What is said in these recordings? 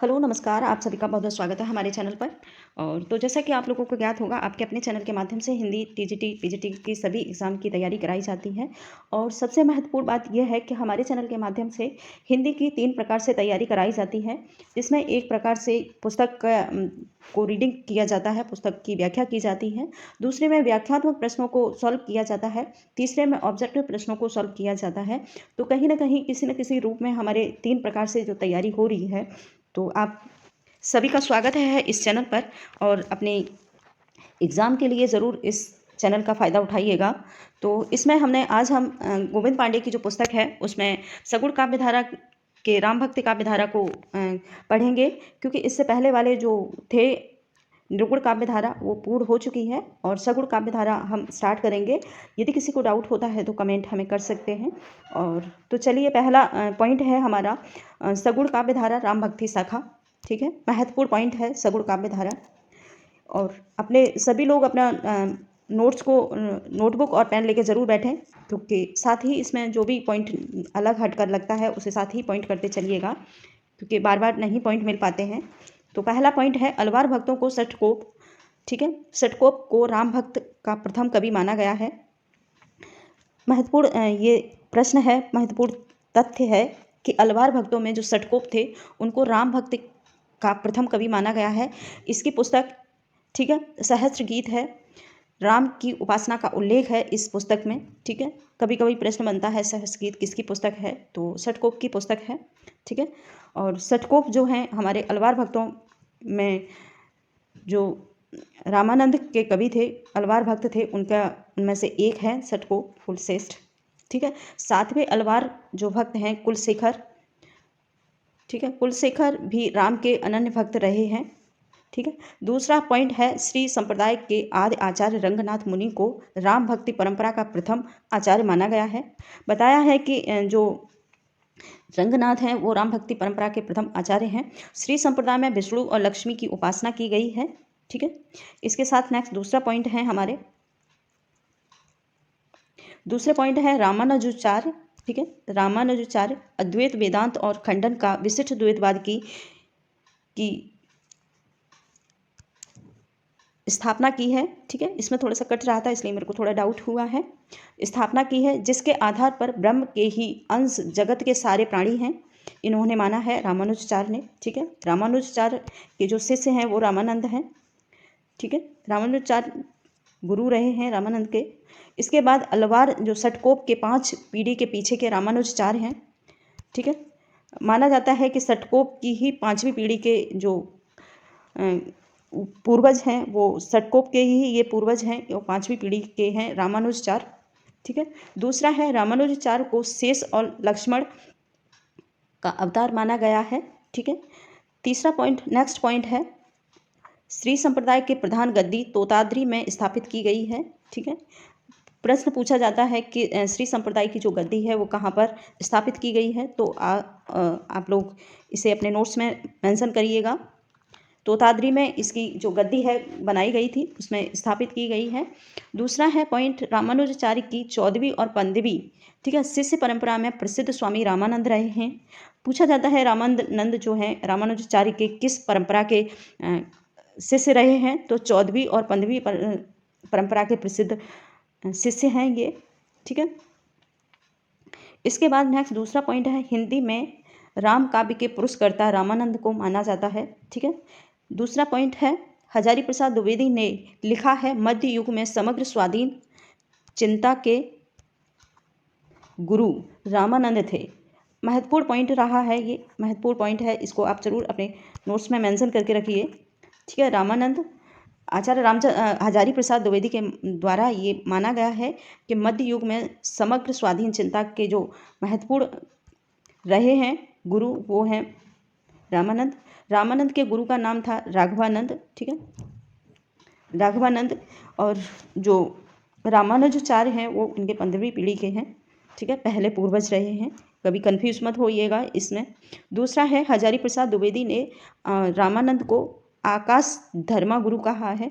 Hello, नमस्कार। आप सभी का बहुत-बहुत स्वागत है हमारे चैनल पर। और तो जैसा कि आप लोगों को ज्ञात होगा, आपके अपने चैनल के माध्यम से हिंदी, टीजीटी, पीजीटी की सभी एग्ज़ाम की तैयारी कराई जाती है। और सबसे महत्वपूर्ण बात ये है कि हमारे चैनल के माध्यम से हिंदी की 3 प्रकार से तैयारी कराई जाती है, जिसमें एक प्रकार से पुस्तक को रीडिंग किया जाता है, पुस्तक की व्याख्या की जाती है। दूसरे में व्याख्यात्मक प्रश्नों को सॉल्व किया जाता है। तीसरे में ऑब्जेक्टिव प्रश्नों को सॉल्व किया जाता है। तो कहीं न कहीं, किसी न किसी रूप में हमारे 3 प्रकार से जो तैयारी हो रही है, तो आप सभी का स्वागत है इस चैनल पर। और अपने एग्ज़ाम के लिए ज़रूर इस चैनल का फ़ायदा उठाइएगा। तो इसमें आज हम गोविंद पांडे की जो पुस्तक है, उसमें सगुण काव्यधारा के राम भक्ति काव्यधारा को पढ़ेंगे, क्योंकि इससे पहले वाले जो थे निर्गुण काव्यधारा, वो पूर्ण हो चुकी है और सगुण काव्यधारा हम स्टार्ट करेंगे। यदि किसी को डाउट होता है तो कमेंट हमें कर सकते हैं। और तो चलिए, पहला पॉइंट है हमारा सगुण काव्यधारा राम भक्ति शाखा। ठीक है, महत्वपूर्ण पॉइंट है सगुण काव्यधारा। और अपने सभी लोग अपना नोट्स को नोटबुक और पेन लेके ज़रूर बैठें, क्योंकि साथ ही इसमें जो भी पॉइंट अलग हटकर लगता है, उसे साथ ही पॉइंट करते चलिएगा, क्योंकि बार बार नहीं पॉइंट मिल पाते हैं। तो पहला पॉइंट है अलवार भक्तों को षटकोप। ठीक है, षटकोप को राम भक्त का प्रथम कवि माना गया है। महत्वपूर्ण ये प्रश्न है, महत्वपूर्ण तथ्य है कि अलवार भक्तों में जो षटकोप थे, उनको राम भक्त का प्रथम कवि माना गया है। इसकी पुस्तक, ठीक है, सहस्त्र गीत है। राम की उपासना का उल्लेख है इस पुस्तक में। ठीक है, कभी कभी प्रश्न बनता है सहस्त्र गीत किसकी पुस्तक है, तो षटकोप की पुस्तक है। ठीक है, और षटकोप जो हैं हमारे अलवार भक्तों में, जो रामानंद के कवि थे, अलवार भक्त थे, उनमें से एक है षटकोप कुलश्रेष्ठ। ठीक है, सातवें अलवार जो भक्त हैं कुलशेखर। ठीक है, कुलशेखर भी राम के अनन्य भक्त रहे हैं। ठीक है, दूसरा पॉइंट है श्री संप्रदाय के आदि आचार्य रंगनाथ मुनि को राम भक्ति परंपरा का प्रथम आचार्य माना गया है। बताया है कि जो रंगनाथ हैं वो राम भक्ति परंपरा के प्रथम आचार्य हैं। श्री संप्रदाय में विष्णु और लक्ष्मी की उपासना की गई है। ठीक है, इसके साथ नेक्स्ट दूसरा पॉइंट है हमारे, दूसरे पॉइंट है रामानुजाचार्य। ठीक है, रामानुजाचार्य अद्वैत वेदांत और खंडन का विशिष्ट द्वैतवाद की स्थापना की है। ठीक है, इसमें थोड़ा सा कट रहा था, इसलिए मेरे को थोड़ा डाउट हुआ है। स्थापना की है जिसके आधार पर ब्रह्म के ही अंश जगत के सारे प्राणी हैं, इन्होंने माना है रामानुजाचार्य ने। ठीक है, रामानुजाचार्य के जो शिष्य हैं वो रामानंद हैं। ठीक है, रामानुजाचार्य गुरु रहे हैं रामानंद के। इसके बाद अलवार जो षटकोप के 5 पीढ़ी के पीछे के रामानुजाचार्य हैं। ठीक है, माना जाता है कि षटकोप की ही 5वीं पीढ़ी के जो पूर्वज हैं, वो षटकोप के ही ये पूर्वज हैं, वो 5वीं पीढ़ी के हैं रामानुजाचार्य। ठीक है, दूसरा है रामानुजाचार्य को शेष और लक्ष्मण का अवतार माना गया है। ठीक है, तीसरा पॉइंट, नेक्स्ट पॉइंट है श्री संप्रदाय के प्रधान गद्दी तोताद्री में स्थापित की गई है। ठीक है, प्रश्न पूछा जाता है कि श्री संप्रदाय की जो गद्दी है वो कहाँ पर स्थापित की गई है, तो आप लोग इसे अपने नोट्स में मेंशन करिएगा। तोताद्री में इसकी जो गद्दी है बनाई गई थी, उसमें स्थापित की गई है। दूसरा है पॉइंट रामानुजाचार्य की 14वीं और 15वीं, ठीक है, शिष्य परंपरा में प्रसिद्ध स्वामी रामानंद रहे हैं। पूछा जाता है रामानंद जो हैं रामानुजाचार्य के किस परंपरा के शिष्य रहे हैं, तो 14वीं और 15वीं परंपरा के प्रसिद्ध शिष्य हैं ये। ठीक है, इसके बाद नेक्स्ट दूसरा पॉइंट है हिंदी में राम काव्य के पुरुषकर्ता रामानंद को माना जाता है। ठीक है, दूसरा पॉइंट है हजारी प्रसाद द्विवेदी ने लिखा है मध्य युग में समग्र स्वाधीन चिंता के गुरु रामानंद थे। महत्वपूर्ण पॉइंट रहा है, ये महत्वपूर्ण पॉइंट है, इसको आप जरूर अपने नोट्स में मेंशन करके रखिए। ठीक है, रामानंद आचार्य हजारी प्रसाद द्विवेदी के द्वारा ये माना गया है कि मध्य युग में समग्र स्वाधीन चिंता के जो महत्वपूर्ण रहे हैं गुरु, वो हैं रामानंद। रामानंद के गुरु का नाम था राघवानंद। ठीक है, राघवानंद। और जो रामानुजाचार्य हैं वो उनके 15वीं पीढ़ी के हैं। ठीक है, पहले पूर्वज रहे हैं, कभी कंफ्यूज मत होइएगा इसमें। दूसरा है हजारी प्रसाद द्विवेदी ने रामानंद को आकाश धर्मा गुरु कहा है।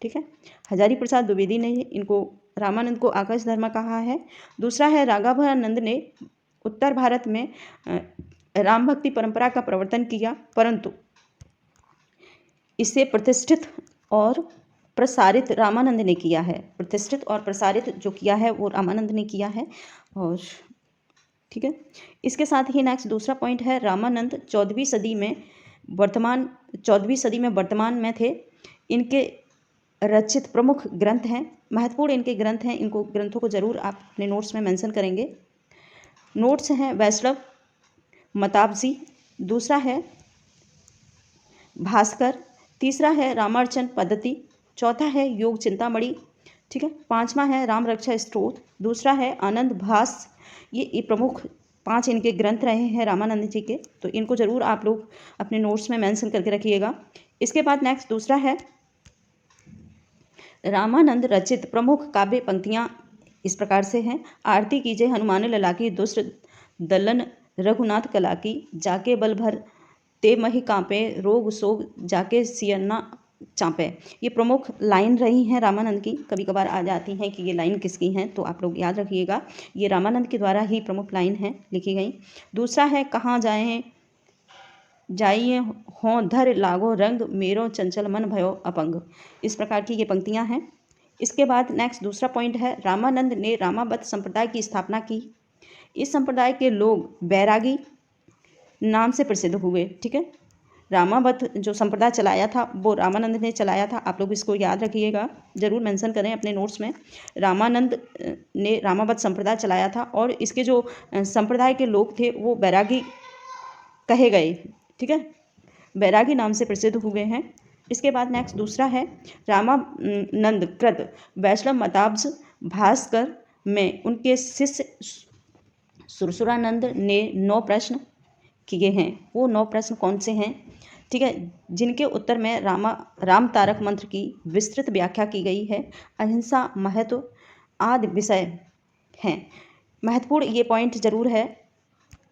ठीक है, हजारी प्रसाद द्विवेदी ने इनको रामानंद को आकाश धर्मा कहा है। दूसरा है राघवानंद ने उत्तर भारत में राम भक्ति परंपरा का प्रवर्तन किया, परंतु इसे प्रतिष्ठित और प्रसारित रामानंद ने किया है। प्रतिष्ठित और प्रसारित जो किया है वो रामानंद ने किया है। और ठीक है, इसके साथ ही नेक्स्ट दूसरा पॉइंट है, रामानंद 14वीं सदी में वर्तमान में थे। इनके रचित प्रमुख ग्रंथ हैं, महत्वपूर्ण इनके ग्रंथ हैं, इनको ग्रंथों को जरूर आप अपने नोट्स में मेंशन करेंगे। नोट्स हैं वैष्णव मताबजी, दूसरा है भास्कर, तीसरा है रामार्चन पद्धति, चौथा है योग चिंतामणि, ठीक है, पांचवा है राम रक्षा स्तोत्र, दूसरा है आनंद भास। ये प्रमुख 5 इनके ग्रंथ रहे हैं रामानंद जी के, तो इनको जरूर आप लोग अपने नोट्स में मेंशन करके रखिएगा। इसके बाद नेक्स्ट दूसरा है, रामानंद रचित प्रमुख काव्य पंक्तियाँ इस प्रकार से हैं, आरती कीजिए हनुमान लला की, दुष्ट दलन रघुनाथ कला की, जाके बल भर ते मही कांपे, रोग सोग जाके सियन्ना चांपे। ये प्रमुख लाइन रही हैं रामानंद की, कभी कभार आ जाती हैं कि ये लाइन किसकी हैं, तो आप लोग याद रखिएगा, ये रामानंद के द्वारा ही प्रमुख लाइन है लिखी गई। दूसरा है, कहाँ जाए जाइए हों धर लागो रंग, मेरो चंचल मन भयो अपंग। इस प्रकार की ये पंक्तियां हैं। इसके बाद नेक्स्ट दूसरा पॉइंट है, रामानंद ने रामावत संप्रदाय की स्थापना की। इस संप्रदाय के लोग बैरागी नाम से प्रसिद्ध हुए। ठीक है, रामावत जो संप्रदाय चलाया था वो रामानंद ने चलाया था, आप लोग इसको याद रखिएगा, जरूर मेंशन करें अपने नोट्स में। रामानंद ने रामावत संप्रदाय चलाया था और इसके जो संप्रदाय के लोग थे वो बैरागी कहे गए। ठीक है, बैरागी नाम से प्रसिद्ध हुए हैं। इसके बाद नेक्स्ट दूसरा है, रामानंद कृत वैष्णव मताब्ज भास्कर में उनके शिष्य सुरसुरानंद ने 9 प्रश्न किए हैं। वो 9 प्रश्न कौन से हैं? ठीक है, जिनके उत्तर में राम तारक मंत्र की विस्तृत व्याख्या की गई है। अहिंसा महत्व आदि विषय हैं। महत्वपूर्ण ये पॉइंट जरूर है,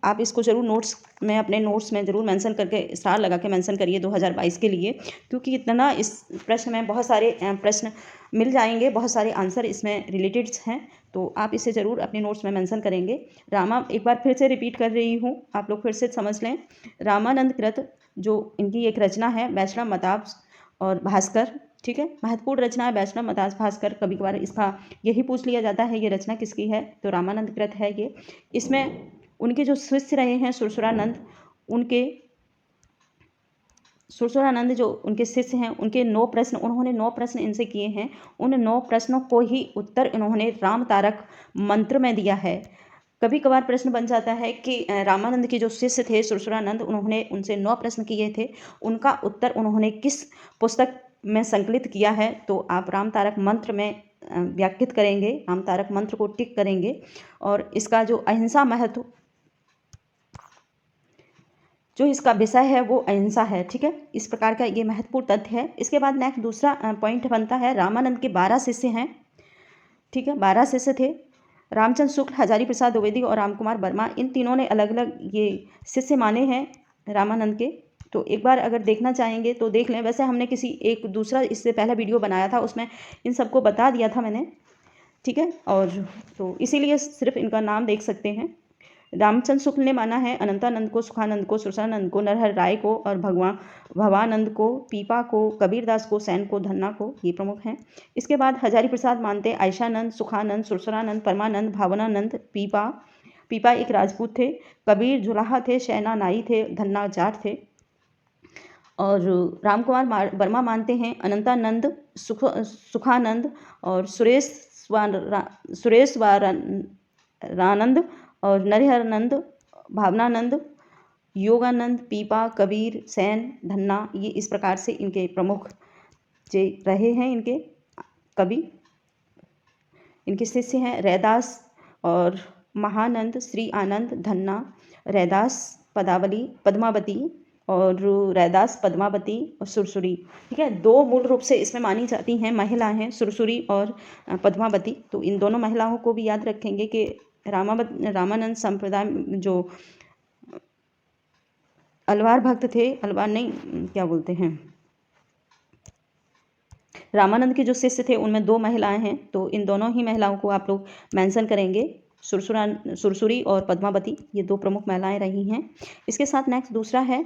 आप इसको जरूर नोट्स में अपने नोट्स में जरूर मेंशन करके स्टार लगा के मेंशन करिए 2022 के लिए, क्योंकि इतना इस प्रश्न में बहुत सारे प्रश्न मिल जाएंगे, बहुत सारे आंसर इसमें रिलेटेड हैं, तो आप इसे ज़रूर अपने नोट्स में मेंशन करेंगे। एक बार फिर से रिपीट कर रही हूँ, आप लोग फिर से समझ लें। रामानंद कृत जो इनकी एक रचना है, वैष्णव मताब्ज और भास्कर, ठीक है, महत्वपूर्ण रचना है वैष्णव मताब्ज भास्कर। कभी कभार इसका यही पूछ लिया जाता है ये रचना किसकी है, तो रामानंद कृत है ये। इसमें उनके जो शिष्य रहे हैं सुरसुरानंद जो उनके शिष्य हैं, उनके 9 प्रश्न, उन्होंने 9 प्रश्न इनसे किए हैं। उन 9 प्रश्नों को ही उत्तर इन्होंने राम तारक मंत्र में दिया है। कभी कभार प्रश्न बन जाता है कि रामानंद के जो शिष्य थे सुरसुरानंद, उन्होंने उनसे 9 प्रश्न किए थे, उनका उत्तर उन्होंने किस पुस्तक में संकलित किया है, तो आप राम तारक मंत्र में व्याख्यात करेंगे, राम तारक मंत्र को टिक करेंगे, और इसका जो अहिंसा महत्व, जो इसका विषय है वो अहिंसा है। ठीक है, इस प्रकार का ये महत्वपूर्ण तथ्य है। इसके बाद नेक्स्ट दूसरा पॉइंट बनता है, रामानंद के 12 शिष्य हैं। ठीक है, 12 शिष्य थे, रामचंद्र शुक्ल, हजारी प्रसाद द्विवेदी और राम कुमार वर्मा। इन तीनों ने अलग अलग ये शिष्य माने हैं रामानंद के, तो एक बार अगर देखना चाहेंगे तो देख लें। वैसे हमने किसी एक दूसरा इससे पहला वीडियो बनाया था, उसमें इन सबको बता दिया था मैंने। ठीक है, और तो इसीलिए सिर्फ इनका नाम देख सकते हैं। रामचंद्र शुक्ल ने माना है अनंतानंद को, सुखानंद को, सुरसानंद को, नरहर राय को और भवानंद को, पीपा को, कबीरदास को, सैन को, धन्ना को, ये प्रमुख हैं। इसके बाद हजारी प्रसाद मानते आयशानंद, सुखानंद, सुरसरानंद, परमानंद, भावनानंद, पीपा एक राजपूत थे, कबीर जुलाहा थे, शैना नाई थे, धन्ना जाट थे। और रामकुमार वर्मा मानते हैं अनंतानंद, सुखानंद और सुरेशवारानंद और नरहरानंद, भावनानंद, योगानंद, पीपा, कबीर, सैन, धन्ना, ये इस प्रकार से इनके प्रमुख जे रहे हैं। इनके कवि, इनके शिष्य हैं रैदास और महानंद, श्री आनंद, धन्ना, रैदास, पद्मावती और रैदास, पद्मावती और सुरसुरी। ठीक है, 2 मूल रूप से इसमें मानी जाती हैं महिलाएं हैं, सुरसुरी और पद्मावती। तो इन दोनों महिलाओं को भी याद रखेंगे कि रामानंद संप्रदाय जो अलवार भक्त थे, अलवार नहीं क्या बोलते हैं, रामानंद के जो शिष्य थे उनमें 2 महिलाएं हैं, तो इन दोनों ही महिलाओं को आप लोग मेंशन करेंगे। सुरसुरी और पद्मावती, ये 2 प्रमुख महिलाएं रही हैं। इसके साथ नेक्स्ट दूसरा है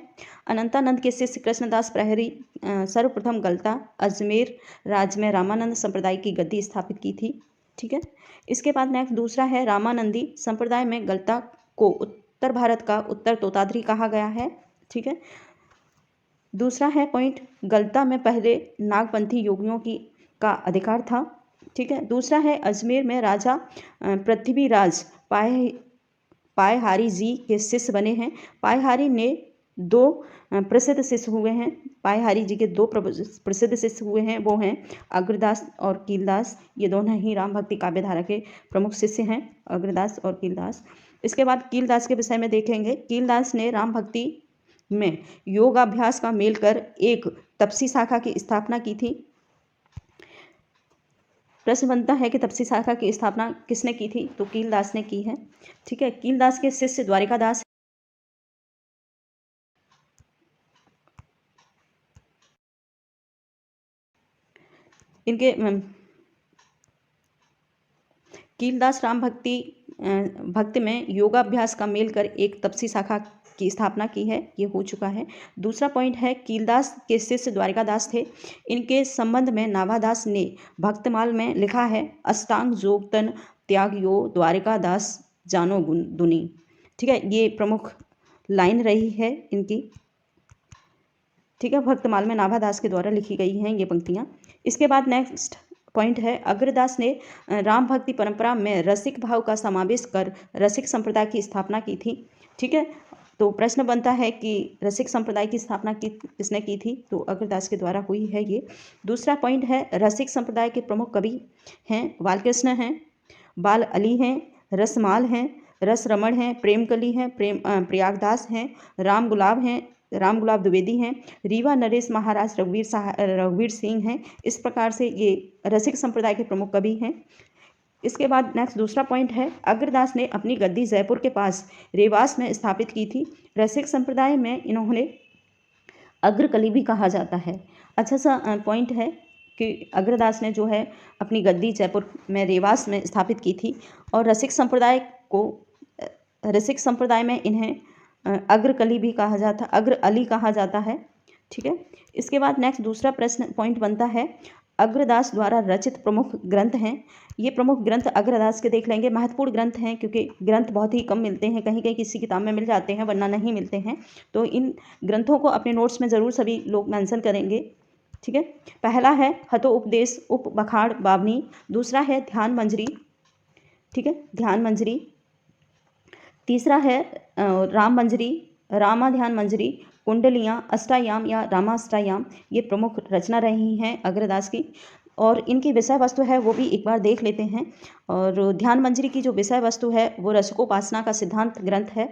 अनंतानंद के शिष्य कृष्णदास प्रहरी सर्वप्रथम गलता अजमेर राज्य में रामानंद संप्रदाय की गद्दी स्थापित की थी। ठीक है। इसके बाद नेक्स्ट दूसरा है रामानंदी संप्रदाय में गलता को उत्तर भारत का उत्तर तोताद्री कहा गया है। ठीक है। दूसरा है पॉइंट गलता में पहले नागपंथी योगियों का अधिकार था। ठीक है। दूसरा है अजमेर में राजा पृथ्वीराज पायहारी जी के शिष्य बने हैं। पायहारी ने 2 प्रसिद्ध शिष्य हुए हैं। पायहारी जी के 2 प्रसिद्ध शिष्य हुए हैं, वो हैं अग्रदास और कीलदास। ये दोनों ही राम भक्ति काव्यधारा के प्रमुख शिष्य हैं, अग्रदास और कीलदास। इसके बाद कीलदास के विषय में देखेंगे। कीलदास ने राम भक्ति में योगाभ्यास का मेल कर एक तपसी शाखा की स्थापना की थी। प्रश्न बनता है कि तपसी शाखा की स्थापना किसने की थी? तो कीलदास ने की है। ठीक है। कीलदास के शिष्य द्वारिकादास इनके कीलदास राम भक्ति में योगाभ्यास का मेल कर एक तपसी शाखा की स्थापना की है, ये हो चुका है। दूसरा पॉइंट है कीलदास के शिष्य द्वारिकादास थे। इनके संबंध में नाभादास ने भक्तमाल में लिखा है अष्टांग योग तन त्याग यो द्वारिकादास जानो दुनी। ठीक है। ये प्रमुख लाइन रही है इनकी। ठीक है। भक्तमाल में नाभादास के द्वारा लिखी गई हैं ये पंक्तियाँ। इसके बाद नेक्स्ट पॉइंट है अग्रदास ने राम भक्ति परंपरा में रसिक भाव का समावेश कर रसिक संप्रदाय की स्थापना की थी। ठीक है। तो प्रश्न बनता है कि रसिक संप्रदाय की स्थापना किसने की थी? तो अग्रदास के द्वारा हुई है ये। दूसरा पॉइंट है रसिक संप्रदाय के प्रमुख कवि हैं बालकृष्ण हैं, बाल अली हैं, रसमाल हैं, रस रमण हैं, प्रेमकली हैं, प्रयागदास हैं, राम गुलाब द्विवेदी हैं, रीवा नरेश महाराज रघुवीर सिंह हैं। इस प्रकार से ये रसिक संप्रदाय के प्रमुख कवि हैं। इसके बाद नेक्स्ट दूसरा पॉइंट है अग्रदास ने अपनी गद्दी जयपुर के पास रेवास में स्थापित की थी। रसिक संप्रदाय में इन्होंने अग्रकली भी कहा जाता है। अच्छा सा पॉइंट है कि अग्रदास ने जो है अपनी गद्दी जयपुर में रेवास में स्थापित की थी और रसिक संप्रदाय में इन्हें अग्रकली भी कहा जाता, अग्र अली कहा जाता है। ठीक है। इसके बाद नेक्स्ट दूसरा प्रश्न पॉइंट बनता है अग्रदास द्वारा रचित प्रमुख ग्रंथ हैं। ये प्रमुख ग्रंथ अग्रदास के देख लेंगे, महत्वपूर्ण ग्रंथ हैं क्योंकि ग्रंथ बहुत ही कम मिलते हैं, कहीं कहीं किसी किताब में मिल जाते हैं वरना नहीं मिलते हैं। तो इन ग्रंथों को अपने नोट्स में ज़रूर सभी लोग मेंशन करेंगे। ठीक है। पहला है हतो उपदेश उप बखाड़ बावनी। दूसरा है ध्यान मंजरी। ठीक है। ध्यान मंजरी। तीसरा है राम मंजरी, रामा ध्यान मंजरी, कुंडलियाँ, अष्टायाम या रामाष्टायाम। ये प्रमुख रचना रही हैं अग्रदास की और इनकी विषय वस्तु है वो भी एक बार देख लेते हैं। और ध्यान मंजरी की जो विषय वस्तु है वो रसकोपासना का सिद्धांत ग्रंथ है।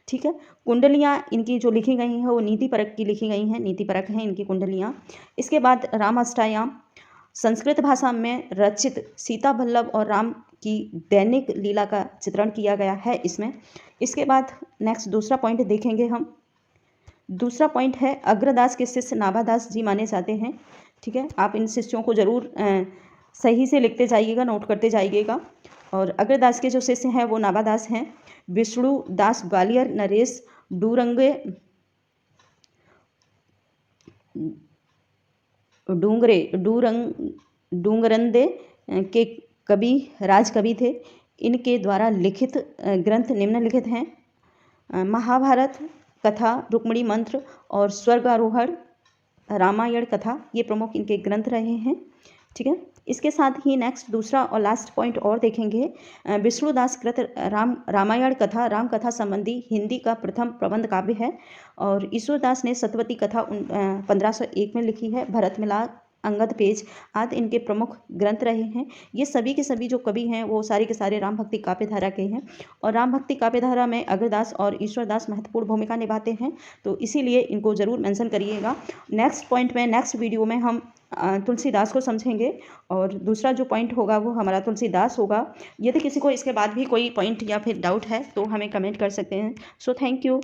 ठीक है। कुंडलियाँ इनकी जो लिखी गई हैं वो नीति परक की लिखी गई हैं, नीति परक हैं इनकी कुंडलियाँ। इसके बाद रामाष्टायाम संस्कृत भाषा में रचित सीता वल्लभ और राम की दैनिक लीला का चित्रण किया गया है इसमें। इसके बाद नेक्स्ट दूसरा पॉइंट देखेंगे हम। दूसरा पॉइंट है अग्रदास के शिष्य नाभादास जी माने जाते हैं। ठीक है। आप इन शिष्यों को ज़रूर सही से लिखते जाइएगा, नोट करते जाइएगा। और अग्रदास के जो शिष्य हैं वो नाभादास हैं विष्णु दास ग्वालियर, नरेश डूंगरंदे के कवि राजकवि थे। इनके द्वारा लिखित ग्रंथ निम्नलिखित हैं महाभारत कथा, रुक्मिणी मंत्र और स्वर्गारोहण, रामायण कथा। ये प्रमुख इनके ग्रंथ रहे हैं। ठीक है। इसके साथ ही नेक्स्ट दूसरा और लास्ट पॉइंट और देखेंगे विष्णुदास कृत रामायण कथा राम कथा संबंधी हिंदी का प्रथम प्रबंध काव्य है और ईश्वरदास ने सतवती कथा 1501 में लिखी है। भरत मिलाप, अंगद पेज आदि इनके प्रमुख ग्रंथ रहे हैं। ये सभी के सभी जो कवि हैं वो सारे के सारे राम भक्ति काव्यधारा के हैं और राम भक्ति काव्यधारा में अग्रदास और ईश्वरदास महत्वपूर्ण भूमिका निभाते हैं, तो इसीलिए इनको ज़रूर मेंशन करिएगा। नेक्स्ट पॉइंट में नेक्स्ट वीडियो में हम तुलसीदास को समझेंगे और दूसरा जो पॉइंट होगा वो हमारा तुलसीदास होगा। यदि किसी को इसके बाद भी कोई पॉइंट या फिर डाउट है तो हमें कमेंट कर सकते हैं। So thank you.